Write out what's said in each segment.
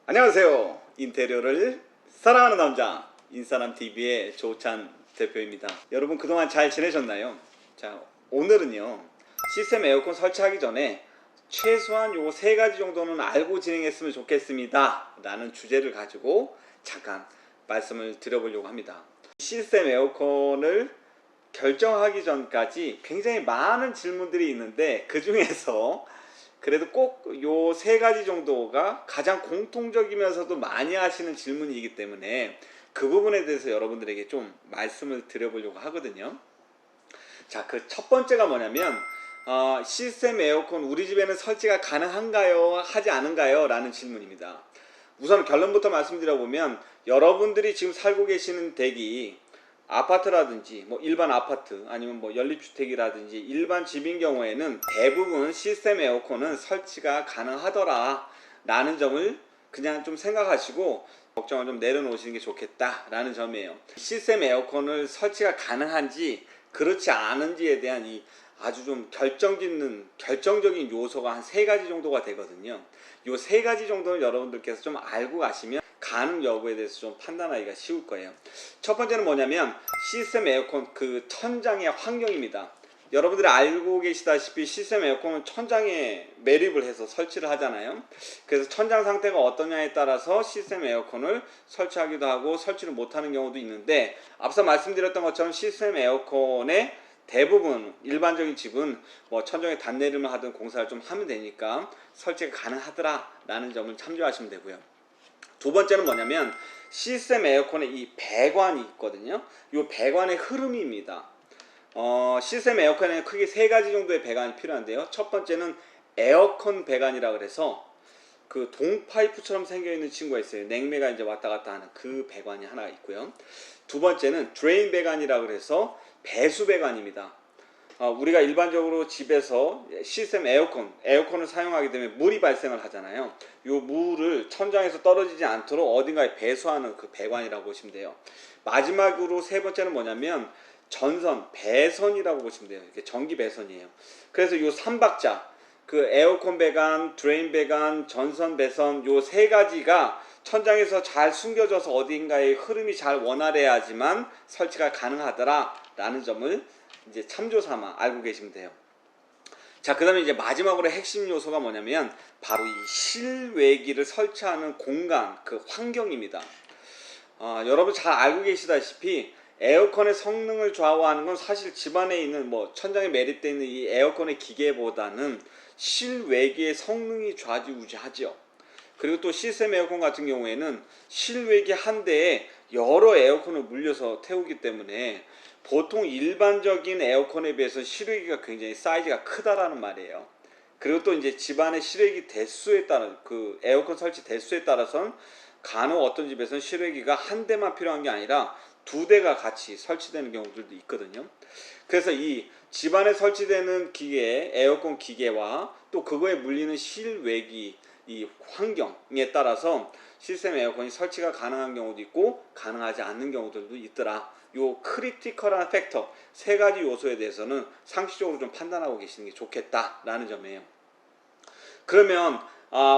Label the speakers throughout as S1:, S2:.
S1: 안녕하세요. 인테리어를 사랑하는 남자 인사남TV의 조찬 대표입니다. 여러분 그동안 잘 지내셨나요? 자, 오늘은요 시스템 에어컨 설치하기 전에 최소한 요 세 가지 정도는 알고 진행했으면 좋겠습니다 라는 주제를 가지고 잠깐 말씀을 드려보려고 합니다. 시스템 에어컨을 결정하기 전까지 굉장히 많은 질문들이 있는데, 그 중에서 그래도 꼭 요 세 가지 정도가 가장 공통적이면서도 많이 하시는 질문이기 때문에 그 부분에 대해서 여러분들에게 좀 말씀을 드려보려고 하거든요. 자, 그 첫 번째가 뭐냐면 시스템 에어컨 우리 집에는 설치가 가능한가요? 하지 않은가요? 라는 질문입니다. 우선 결론부터 말씀드려보면, 여러분들이 지금 살고 계시는 댁이 아파트라든지 뭐 일반 아파트 아니면 뭐 연립주택이라든지 일반 집인 경우에는 대부분 시스템 에어컨은 설치가 가능하더라 라는 점을 그냥 좀 생각하시고 걱정을 좀 내려놓으시는 게 좋겠다 라는 점이에요. 시스템 에어컨을 설치가 가능한지 그렇지 않은지에 대한 이 아주 좀 결정적인 요소가 한 세 가지 정도가 되거든요. 요 세 가지 정도는 여러분들께서 좀 알고 가시면 가능 여부에 대해서 좀 판단하기가 쉬울 거예요. 첫 번째는 뭐냐면 시스템 에어컨 그 천장의 환경입니다. 여러분들이 알고 계시다시피 시스템 에어컨은 천장에 매립을 해서 설치를 하잖아요. 그래서 천장 상태가 어떠냐에 따라서 시스템 에어컨을 설치하기도 하고 설치를 못하는 경우도 있는데, 앞서 말씀드렸던 것처럼 시스템 에어컨의 대부분 일반적인 집은 뭐 천정에 단내림을 하든 공사를 좀 하면 되니까 설치가 가능하더라 라는 점을 참조하시면 되고요. 두 번째는 뭐냐면 시스템 에어컨에 이 배관이 있거든요. 이 배관의 흐름입니다. 시스템 에어컨에는 크게 세 가지 정도의 배관이 필요한데요. 첫 번째는 에어컨 배관이라 그래서 그 동파이프처럼 생겨있는 친구가 있어요. 냉매가 이제 왔다 갔다 하는 그 배관이 하나 있고요. 두 번째는 드레인 배관이라 그래서 배수 배관입니다. 우리가 일반적으로 집에서 시스템 에어컨을 사용하게 되면 물이 발생을 하잖아요. 이 물을 천장에서 떨어지지 않도록 어딘가에 배수하는 그 배관이라고 보시면 돼요. 마지막으로 세 번째는 뭐냐면 배선이라고 보시면 돼요. 이게 전기 배선이에요. 그래서 이 3박자, 그 에어컨 배관, 드레인 배관, 전선 배선, 요 세 가지가 천장에서 잘 숨겨져서 어딘가에 흐름이 잘 원활해야지만 설치가 가능하더라 라는 점을 이제 참조 삼아 알고 계시면 돼요. 자, 그 다음에 이제 마지막으로 핵심 요소가 뭐냐면 바로 이 실외기를 설치하는 공간, 그 환경입니다. 여러분 잘 알고 계시다시피 에어컨의 성능을 좌우하는 건 사실 집안에 있는 뭐 천장에 매립되어 있는 이 에어컨의 기계보다는 실외기의 성능이 좌지우지하죠. 그리고 또 시스템 에어컨 같은 경우에는 실외기 한 대에 여러 에어컨을 물려서 태우기 때문에 보통 일반적인 에어컨에 비해서 실외기가 굉장히 사이즈가 크다라는 말이에요. 그리고 또 이제 집안의 실외기 대수에 따라, 그 에어컨 설치 대수에 따라서는 간혹 어떤 집에서는 실외기가 한 대만 필요한 게 아니라 두 대가 같이 설치되는 경우들도 있거든요. 그래서 이 집안에 설치되는 기계, 에어컨 기계와 또 그거에 물리는 실외기 이 환경에 따라서 시스템 에어컨이 설치가 가능한 경우도 있고 가능하지 않는 경우들도 있더라. 요 크리티컬한 팩터 세 가지 요소에 대해서는 상식적으로 좀 판단하고 계시는 게 좋겠다라는 점이에요. 그러면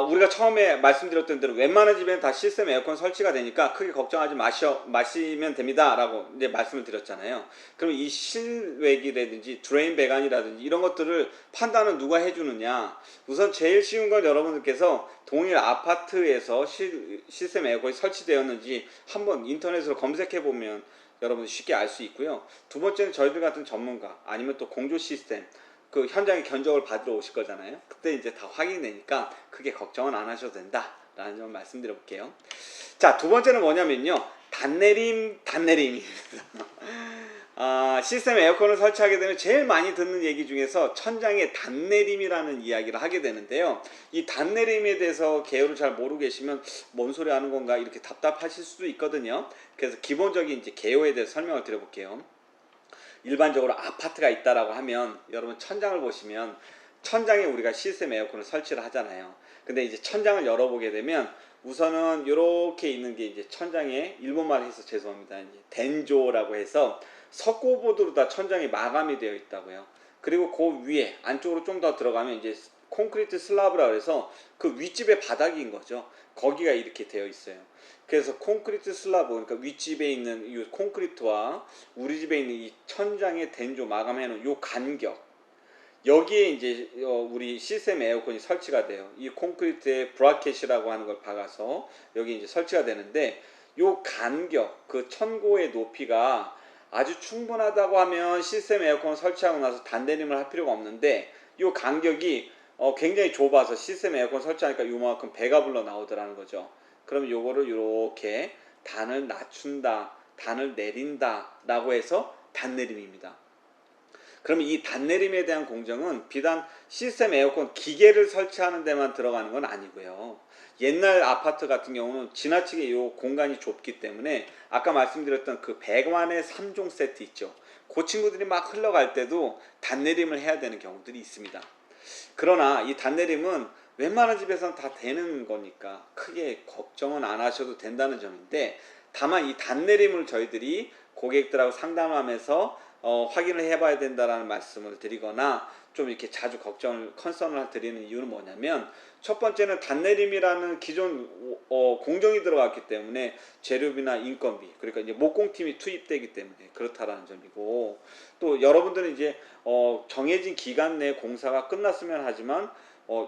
S1: 우리가 처음에 말씀드렸던 대로 웬만한 집에는 다 시스템 에어컨 설치가 되니까 크게 걱정하지 마시면 됩니다 라고 이제 말씀을 드렸잖아요. 그럼 이 실외기라든지 드레인 배관이라든지 이런 것들을 판단은 누가 해주느냐. 우선 제일 쉬운 건 여러분들께서 동일 아파트에서 시스템 에어컨이 설치되었는지 한번 인터넷으로 검색해 보면 여러분 쉽게 알 수 있고요. 두 번째는 저희들 같은 전문가 아니면 또 공조 시스템 그 현장에 견적을 받으러 오실 거잖아요. 그때 이제 다 확인되니까 크게 걱정은 안 하셔도 된다 라는 점 말씀드려 볼게요. 자, 두 번째는 뭐냐면요, 단내림입니다. 시스템 에어컨을 설치하게 되면 제일 많이 듣는 얘기 중에서 천장에 단내림이라는 이야기를 하게 되는데요, 이 단내림에 대해서 개요를 잘 모르고 계시면 뭔 소리 하는 건가 이렇게 답답하실 수도 있거든요. 그래서 기본적인 이제 개요에 대해서 설명을 드려 볼게요. 일반적으로 아파트가 있다라고 하면 여러분 천장을 보시면 천장에 우리가 시스템 에어컨을 설치를 하잖아요. 근데 이제 천장을 열어보게 되면 우선은 이렇게 있는 게 이제 천장에 일본말 해서 죄송합니다. 이제 덴조라고 해서 석고보드로 다 천장이 마감이 되어 있다고요. 그리고 그 위에 안쪽으로 좀 더 들어가면 이제 콘크리트 슬라브라 그래서 그 윗집의 바닥인 거죠. 거기가 이렇게 되어 있어요. 그래서 콘크리트 슬라브, 그러니까 윗집에 있는 이 콘크리트와 우리 집에 있는 이 천장의 den조 마감해 놓은 요 간격, 여기에 이제 우리 시스템 에어컨이 설치가 돼요. 이 콘크리트에 브라켓이라고 하는 걸 박아서 여기 이제 설치가 되는데, 요 간격, 그 천고의 높이가 아주 충분하다고 하면 시스템 에어컨을 설치하고 나서 단내림을 할 필요가 없는데, 요 간격이 굉장히 좁아서 시스템 에어컨 설치하니까 요만큼 배가 불러 나오더라는 거죠. 그럼 요거를 이렇게 단을 낮춘다, 단을 내린다 라고 해서 단내림입니다. 그러면 이 단내림에 대한 공정은 비단 시스템 에어컨 기계를 설치하는 데만 들어가는 건 아니고요. 옛날 아파트 같은 경우는 지나치게 이 공간이 좁기 때문에 아까 말씀드렸던 그 배관의 3종 세트 있죠. 그 친구들이 막 흘러갈 때도 단내림을 해야 되는 경우들이 있습니다. 그러나 이 단내림은 웬만한 집에서는 다 되는 거니까 크게 걱정은 안 하셔도 된다는 점인데, 다만 이 단내림을 저희들이 고객들하고 상담하면서 확인을 해봐야 된다라는 말씀을 드리거나 좀 이렇게 자주 컨선을 드리는 이유는 뭐냐면, 첫 번째는 단내림이라는 기존 공정이 들어갔기 때문에 재료비나 인건비, 그러니까 이제 목공팀이 투입되기 때문에 그렇다라는 점이고, 또 여러분들은 이제 정해진 기간 내에 공사가 끝났으면 하지만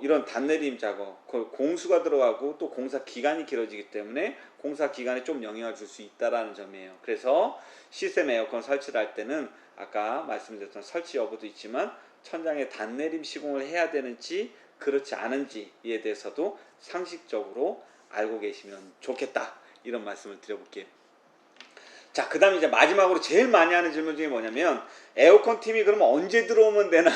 S1: 이런 단내림 작업, 공수가 들어가고 또 공사 기간이 길어지기 때문에 공사 기간에 좀 영향을 줄 수 있다라는 점이에요. 그래서 시스템 에어컨 설치를 할 때는 아까 말씀드렸던 설치 여부도 있지만 천장에 단내림 시공을 해야 되는지 그렇지 않은지에 대해서도 상식적으로 알고 계시면 좋겠다, 이런 말씀을 드려볼게요. 자, 그 다음에 이제 마지막으로 제일 많이 하는 질문 중에 뭐냐면, 에어컨 팀이 그러면 언제 들어오면 되나요?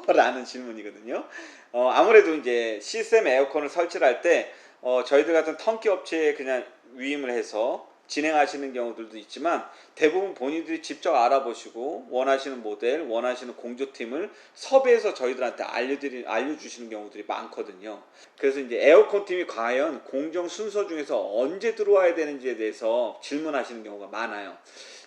S1: 라는 질문이거든요. 아무래도 이제 시스템 에어컨을 설치를 할 때 저희들 같은 턴키 업체에 그냥 위임을 해서 진행하시는 경우들도 있지만, 대부분 본인들이 직접 알아보시고 원하시는 모델, 원하시는 공조팀을 섭외해서 저희들한테 알려주시는 경우들이 많거든요. 그래서 이제 에어컨 팀이 과연 공정 순서 중에서 언제 들어와야 되는지에 대해서 질문하시는 경우가 많아요.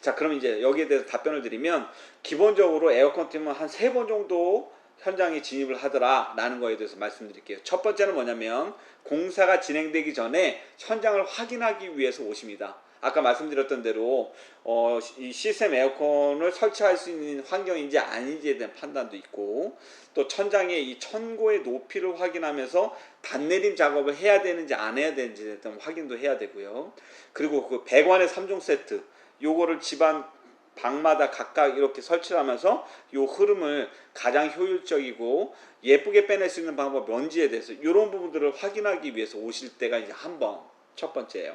S1: 자, 그럼 이제 여기에 대해서 답변을 드리면, 기본적으로 에어컨 팀은 한 3번 정도 현장에 진입을 하더라 라는 거에 대해서 말씀드릴게요. 첫 번째는 뭐냐면, 공사가 진행되기 전에 현장을 확인하기 위해서 오십니다. 아까 말씀드렸던 대로 이 시스템 에어컨을 설치할 수 있는 환경인지 아닌지에 대한 판단도 있고, 또 천장의 이 천고의 높이를 확인하면서 단내림 작업을 해야 되는지 안 해야 되는지에 대한 확인도 해야 되고요. 그리고 그 배관의 3종 세트, 요거를 집안 방마다 각각 이렇게 설치를 하면서 요 흐름을 가장 효율적이고 예쁘게 빼낼 수 있는 방법, 뭔지에 대해서 이런 부분들을 확인하기 위해서 오실 때가 이제 한 번, 첫 번째예요.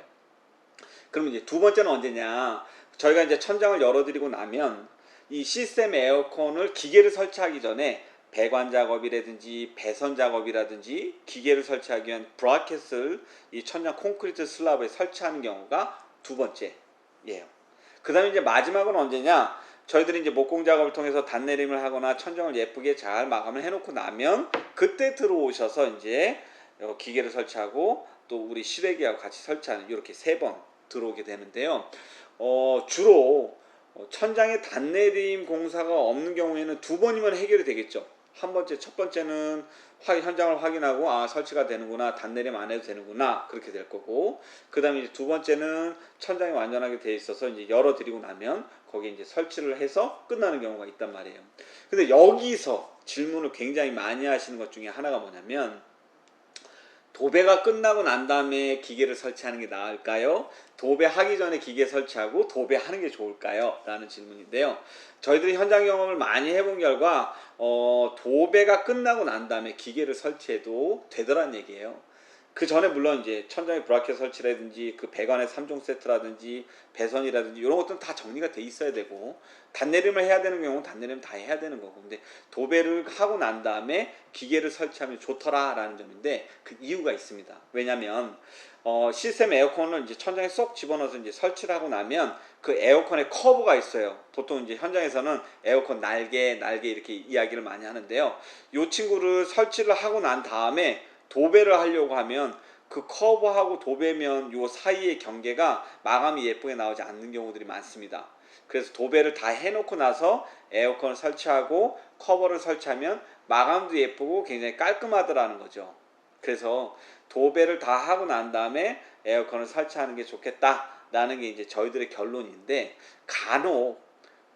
S1: 그러면 이제 두 번째는 언제냐? 저희가 이제 천장을 열어드리고 나면 이 시스템 에어컨을 기계를 설치하기 전에 배관 작업이라든지 배선 작업이라든지 기계를 설치하기 위한 브라켓을 이 천장 콘크리트 슬랍에 설치하는 경우가 두 번째예요. 그 다음에 이제 마지막은 언제냐? 저희들이 이제 목공 작업을 통해서 단내림을 하거나 천정을 예쁘게 잘 마감을 해놓고 나면 그때 들어오셔서 이제 기계를 설치하고 또 우리 실외기하고 같이 설치하는, 이렇게 3번 들어오게 되는데요. 주로 천장에 단내림 공사가 없는 경우에는 2번이면 해결이 되겠죠. 첫 번째는 현장을 확인하고 설치가 되는구나, 단내림 안 해도 되는구나, 그렇게 될 거고, 그 다음에 이제 두 번째는 천장이 완전하게 돼 있어서 이제 열어드리고 나면 거기에 이제 설치를 해서 끝나는 경우가 있단 말이에요. 근데 여기서 질문을 굉장히 많이 하시는 것 중에 하나가 뭐냐면, 도배가 끝나고 난 다음에 기계를 설치하는 게 나을까요? 도배하기 전에 기계 설치하고 도배하는 게 좋을까요? 라는 질문인데요. 저희들이 현장 경험을 많이 해본 결과 도배가 끝나고 난 다음에 기계를 설치해도 되더란 얘기예요. 그 전에 물론 이제 천장에 브라켓 설치라든지 그 배관의 3종 세트라든지 배선이라든지 이런 것들은 다 정리가 돼 있어야 되고, 단내림을 해야 되는 경우는 단내림 다 해야 되는 거고, 근데 도배를 하고 난 다음에 기계를 설치하면 좋더라 라는 점인데, 그 이유가 있습니다. 왜냐면 시스템 에어컨을 이제 천장에 쏙 집어넣어서 이제 설치를 하고 나면 그 에어컨의 커브가 있어요. 보통 이제 현장에서는 에어컨 날개 이렇게 이야기를 많이 하는데요. 이 친구를 설치를 하고 난 다음에 도배를 하려고 하면 그 커브하고 도배면 요 사이의 경계가 마감이 예쁘게 나오지 않는 경우들이 많습니다. 그래서 도배를 다 해놓고 나서 에어컨을 설치하고 커버를 설치하면 마감도 예쁘고 굉장히 깔끔하더라는 거죠. 그래서 도배를 다 하고 난 다음에 에어컨을 설치하는 게 좋겠다라는 게 이제 저희들의 결론인데, 간혹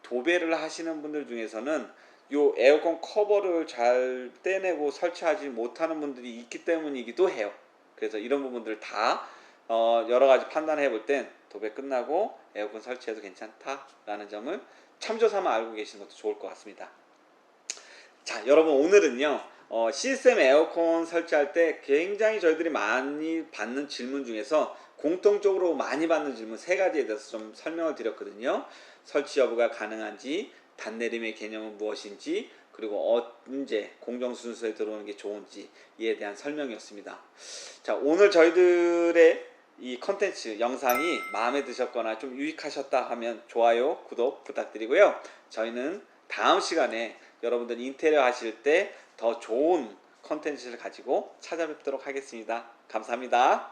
S1: 도배를 하시는 분들 중에서는 요 에어컨 커버를 잘 떼내고 설치하지 못하는 분들이 있기 때문이기도 해요. 그래서 이런 부분들 다 여러 가지 판단해 볼 땐 도배 끝나고 에어컨 설치해도 괜찮다라는 점을 참조 삼아 알고 계시는 것도 좋을 것 같습니다. 자, 여러분 오늘은요 시스템 에어컨 설치할 때 굉장히 저희들이 많이 받는 질문 중에서 공통적으로 많이 받는 질문 세 가지에 대해서 좀 설명을 드렸거든요. 설치 여부가 가능한지, 단내림의 개념은 무엇인지, 그리고 언제 공정순서에 들어오는 게 좋은지 이에 대한 설명이었습니다. 자, 오늘 저희들의 이 컨텐츠 영상이 마음에 드셨거나 좀 유익하셨다 하면 좋아요, 구독 부탁드리고요. 저희는 다음 시간에 여러분들 인테리어 하실 때 더 좋은 컨텐츠를 가지고 찾아뵙도록 하겠습니다. 감사합니다.